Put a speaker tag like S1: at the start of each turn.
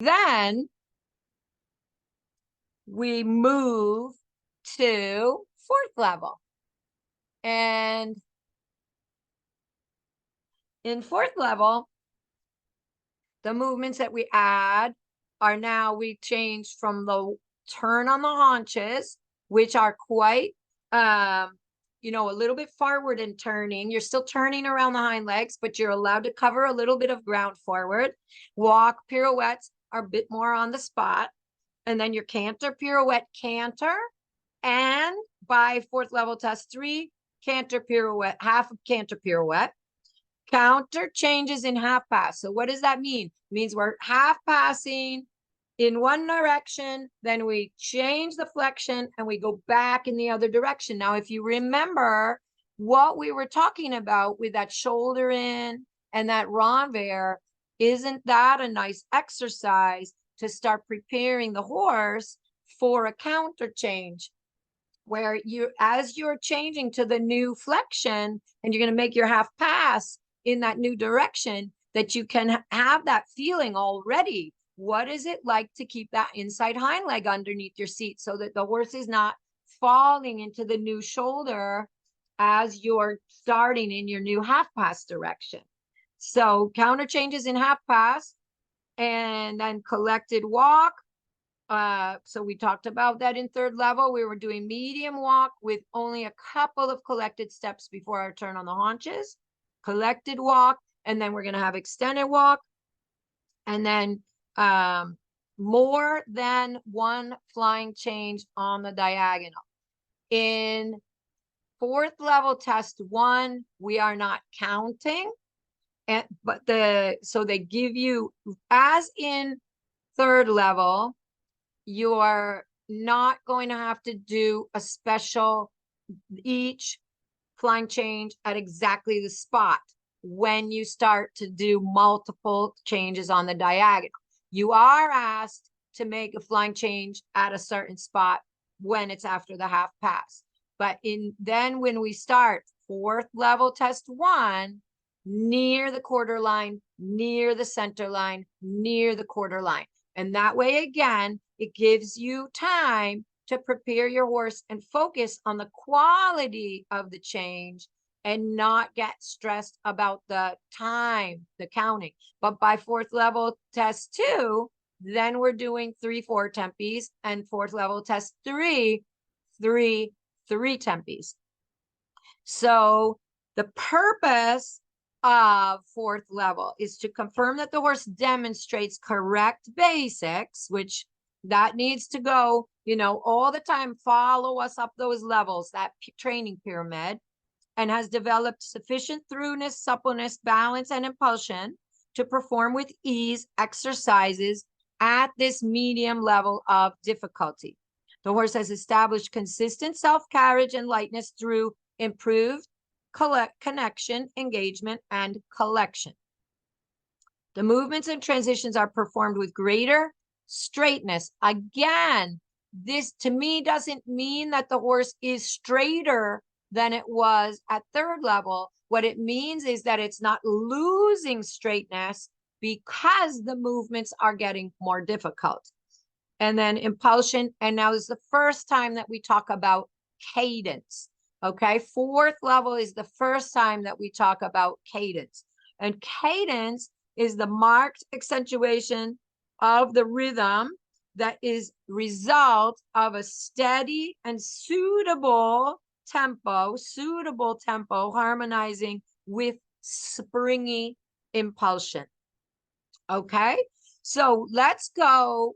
S1: Then we move to fourth level. And in fourth level, the movements that we add are now we change from the turn on the haunches, which are quite, you know, a little bit forward in turning. You're still turning around the hind legs, but you're allowed to cover a little bit of ground forward. Walk pirouettes are a bit more on the spot. And then your canter, pirouette, canter. And by fourth level test 3, canter, pirouette, half of canter, pirouette. Counter changes in half pass. So what does that mean? It means we're half passing in one direction, then we change the flexion and we go back in the other direction. Now, if you remember what we were talking about with that shoulder in and that renvers, isn't that a nice exercise to start preparing the horse for a counter change? Where as you're changing to the new flexion and you're going to make your half pass in that new direction, that you can have that feeling already. What is it like to keep that inside hind leg underneath your seat so that the horse is not falling into the new shoulder as you're starting in your new half pass direction? So counter changes in half pass, and then collected walk. So we talked about that in third level. We were doing medium walk with only a couple of collected steps before our turn on the haunches. Collected walk, and then we're going to have extended walk, and then more than one flying change on the diagonal. In fourth level test 1, we are not counting, so they give you, as in third level, you are not going to have to do a special each flying change at exactly the spot when you start to do multiple changes on the diagonal. You are asked to make a flying change at a certain spot when it's after the half pass. But then when we start fourth level test 1, near the quarter line, near the center line, near the quarter line. And that way, again, it gives you time to prepare your horse and focus on the quality of the change and not get stressed about the time, the counting. But by fourth level test 2, then we're doing 3-4 tempies, and fourth level test 3, 3 tempies. So the purpose of fourth level is to confirm that the horse demonstrates correct basics, which that needs to go, you know, all the time. Follow us up those levels, that training pyramid, and has developed sufficient throughness, suppleness, balance, and impulsion to perform with ease exercises at this medium level of difficulty. The horse has established consistent self-carriage and lightness through improved connection, engagement, and collection. The movements and transitions are performed with greater straightness. Again, this to me doesn't mean that the horse is straighter than it was at third level. What it means is that it's not losing straightness because the movements are getting more difficult. And then impulsion, and now is the first time that we talk about cadence. Okay, fourth level is the first time that we talk about cadence. And cadence is the marked accentuation of the rhythm that is result of a steady and suitable tempo harmonizing with springy impulsion. Okay, so let's go